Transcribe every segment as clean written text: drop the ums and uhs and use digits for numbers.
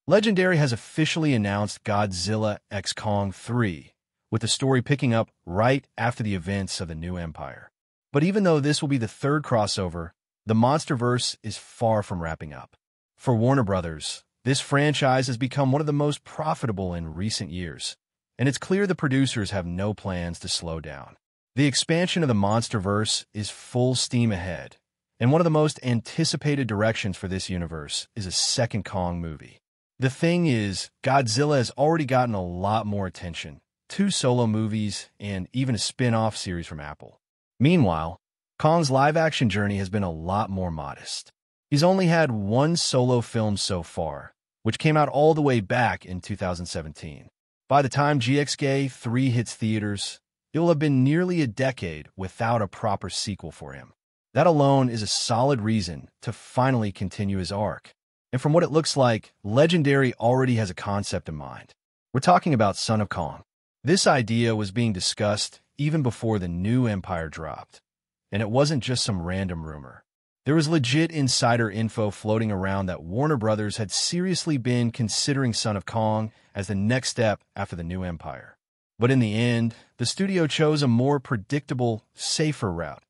Legendary has officially announced Godzilla x Kong 3, with the story picking up right after the events of the New Empire. But even though this will be the third crossover, the MonsterVerse is far from wrapping up. For Warner Brothers, this franchise has become one of the most profitable in recent years, and it's clear the producers have no plans to slow down. The expansion of the MonsterVerse is full steam ahead, and one of the most anticipated directions for this universe is a second Kong movie. The thing is, Godzilla has already gotten a lot more attention, 2 solo movies, and even a spin-off series from Apple. Meanwhile, Kong's live-action journey has been a lot more modest. He's only had 1 solo film so far, which came out all the way back in 2017. By the time GX 3 hits theaters, it will have been nearly a decade without a proper sequel for him. That alone is a solid reason to finally continue his arc. And from what it looks like, Legendary already has a concept in mind. We're talking about Son of Kong. This idea was being discussed even before the New Empire dropped. And it wasn't just some random rumor. There was legit insider info floating around that Warner Brothers had seriously been considering Son of Kong as the next step after the New Empire. But in the end, the studio chose a more predictable, safer route,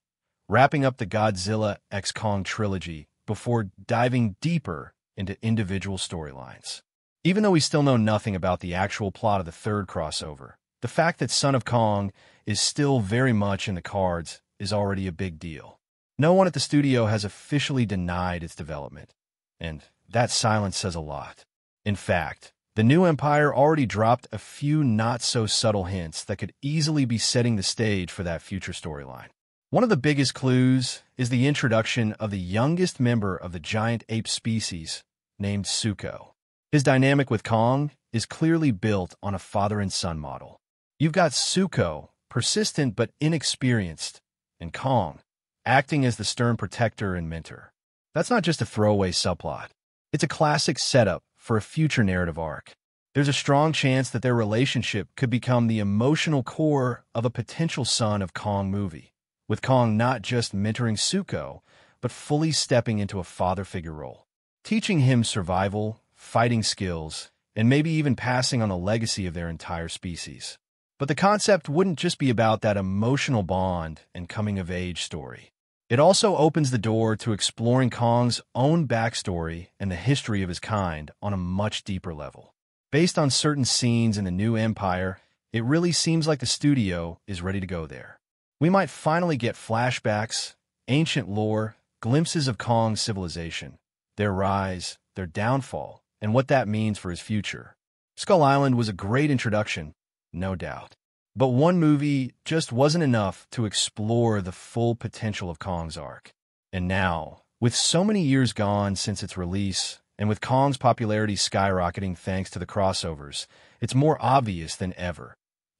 wrapping up the Godzilla x Kong trilogy before diving deeper into individual storylines. Even though we still know nothing about the actual plot of the third crossover, the fact that Son of Kong is still very much in the cards is already a big deal. No one at the studio has officially denied its development, and that silence says a lot. In fact, the New Empire already dropped a few not-so-subtle hints that could easily be setting the stage for that future storyline. One of the biggest clues is the introduction of the youngest member of the giant ape species, named Zuko. His dynamic with Kong is clearly built on a father and son model. You've got Zuko, persistent but inexperienced, and Kong, acting as the stern protector and mentor. That's not just a throwaway subplot. It's a classic setup for a future narrative arc. There's a strong chance that their relationship could become the emotional core of a potential Son of Kong movie, with Kong not just mentoring Zuko, but fully stepping into a father figure role, teaching him survival, fighting skills, and maybe even passing on the legacy of their entire species. But the concept wouldn't just be about that emotional bond and coming-of-age story. It also opens the door to exploring Kong's own backstory and the history of his kind on a much deeper level. Based on certain scenes in the New Empire, it really seems like the studio is ready to go there. We might finally get flashbacks, ancient lore, glimpses of Kong's civilization, their rise, their downfall, and what that means for his future. Skull Island was a great introduction, no doubt. But one movie just wasn't enough to explore the full potential of Kong's arc. And now, with so many years gone since its release, and with Kong's popularity skyrocketing thanks to the crossovers, it's more obvious than ever.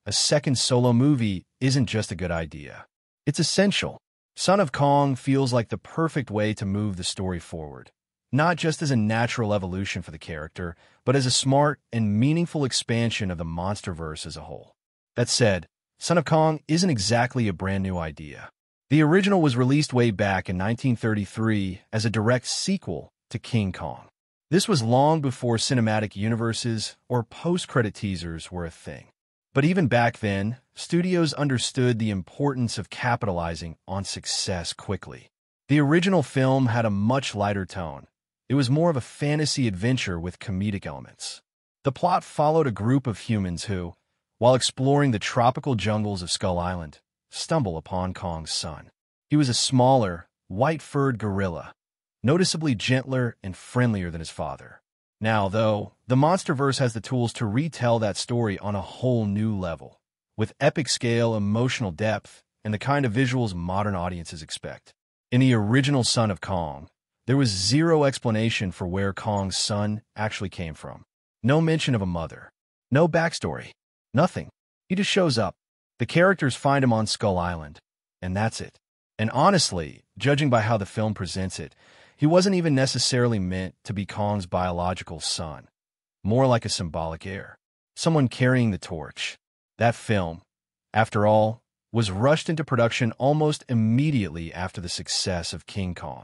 A second solo movie isn't just a good idea. It's essential. Son of Kong feels like the perfect way to move the story forward, not just as a natural evolution for the character, but as a smart and meaningful expansion of the MonsterVerse as a whole. That said, Son of Kong isn't exactly a brand new idea. The original was released way back in 1933 as a direct sequel to King Kong. This was long before cinematic universes or post-credit teasers were a thing. But even back then, studios understood the importance of capitalizing on success quickly. The original film had a much lighter tone. It was more of a fantasy adventure with comedic elements. The plot followed a group of humans who, while exploring the tropical jungles of Skull Island, stumble upon Kong's son. He was a smaller, white-furred gorilla, noticeably gentler and friendlier than his father. Now, though, the MonsterVerse has the tools to retell that story on a whole new level, with epic-scale emotional depth and the kind of visuals modern audiences expect. In the original Son of Kong, there was zero explanation for where Kong's son actually came from. No mention of a mother. No backstory. Nothing. He just shows up. The characters find him on Skull Island, and that's it. And honestly, judging by how the film presents it, he wasn't even necessarily meant to be Kong's biological son. More like a symbolic heir. Someone carrying the torch. That film, after all, was rushed into production almost immediately after the success of King Kong.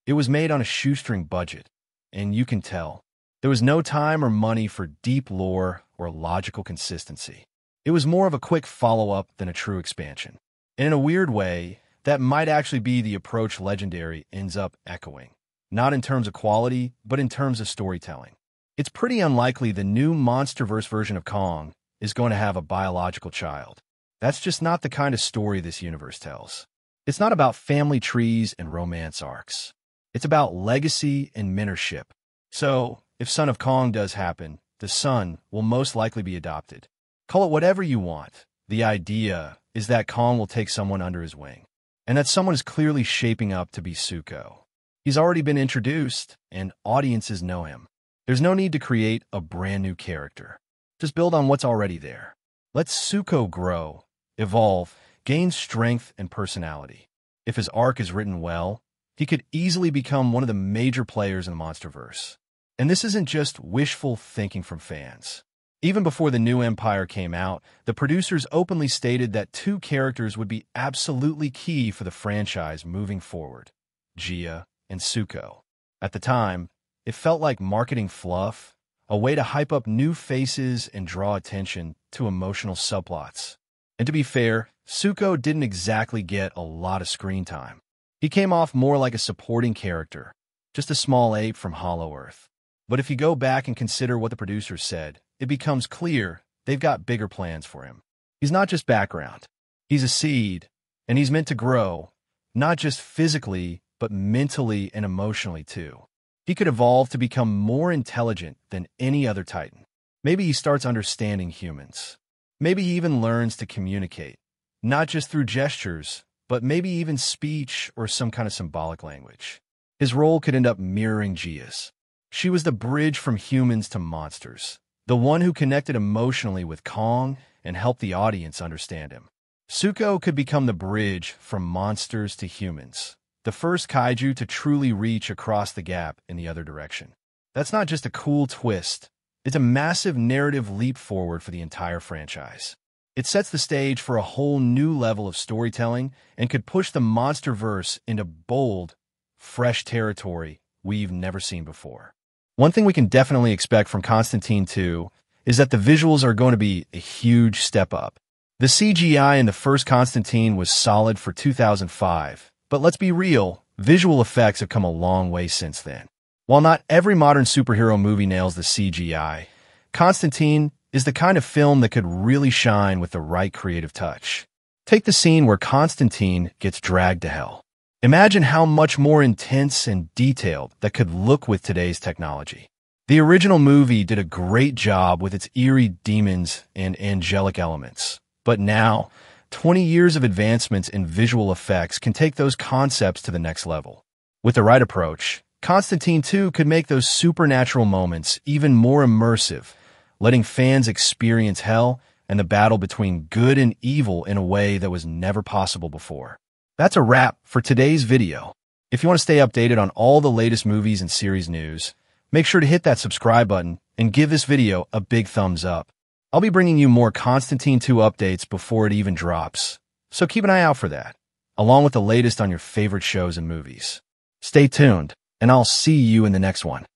It was made on a shoestring budget, and you can tell. There was no time or money for deep lore or logical consistency. It was more of a quick follow-up than a true expansion. And in a weird way, that might actually be the approach Legendary ends up echoing. Not in terms of quality, but in terms of storytelling. It's pretty unlikely the new MonsterVerse version of Kong is going to have a biological child. That's just not the kind of story this universe tells. It's not about family trees and romance arcs. It's about legacy and mentorship. So, if Son of Kong does happen, the son will most likely be adopted. Call it whatever you want. The idea is that Kong will take someone under his wing, and that someone is clearly shaping up to be Zuko. He's already been introduced, and audiences know him. There's no need to create a brand new character. Just build on what's already there. Let Zuko grow, evolve, gain strength and personality. If his arc is written well, he could easily become one of the major players in the MonsterVerse. And this isn't just wishful thinking from fans. Even before the new Empire came out, the producers openly stated that two characters would be absolutely key for the franchise moving forward: Jia and Zuko. At the time, it felt like marketing fluff, a way to hype up new faces and draw attention to emotional subplots. And to be fair, Zuko didn't exactly get a lot of screen time. He came off more like a supporting character, just a small ape from Hollow Earth. But if you go back and consider what the producers said, it becomes clear they've got bigger plans for him. He's not just background. He's a seed, and he's meant to grow, not just physically, but mentally and emotionally too. He could evolve to become more intelligent than any other Titan. Maybe he starts understanding humans. Maybe he even learns to communicate, not just through gestures, but maybe even speech or some kind of symbolic language. His role could end up mirroring Jia's. She was the bridge from humans to monsters, the one who connected emotionally with Kong and helped the audience understand him. Zuko could become the bridge from monsters to humans, the first kaiju to truly reach across the gap in the other direction. That's not just a cool twist. It's a massive narrative leap forward for the entire franchise. It sets the stage for a whole new level of storytelling and could push the MonsterVerse into bold, fresh territory we've never seen before. One thing we can definitely expect from Constantine 2 is that the visuals are going to be a huge step up. The CGI in the first Constantine was solid for 2005, but let's be real, visual effects have come a long way since then. While not every modern superhero movie nails the CGI, Constantine is the kind of film that could really shine with the right creative touch. Take the scene where Constantine gets dragged to hell. Imagine how much more intense and detailed that could look with today's technology. The original movie did a great job with its eerie demons and angelic elements. But now, 20 years of advancements in visual effects can take those concepts to the next level. With the right approach, Constantine 2 could make those supernatural moments even more immersive, letting fans experience hell and the battle between good and evil in a way that was never possible before. That's a wrap for today's video. If you want to stay updated on all the latest movies and series news, make sure to hit that subscribe button and give this video a big thumbs up. I'll be bringing you more Constantine 2 updates before it even drops, so keep an eye out for that, along with the latest on your favorite shows and movies. Stay tuned, and I'll see you in the next one.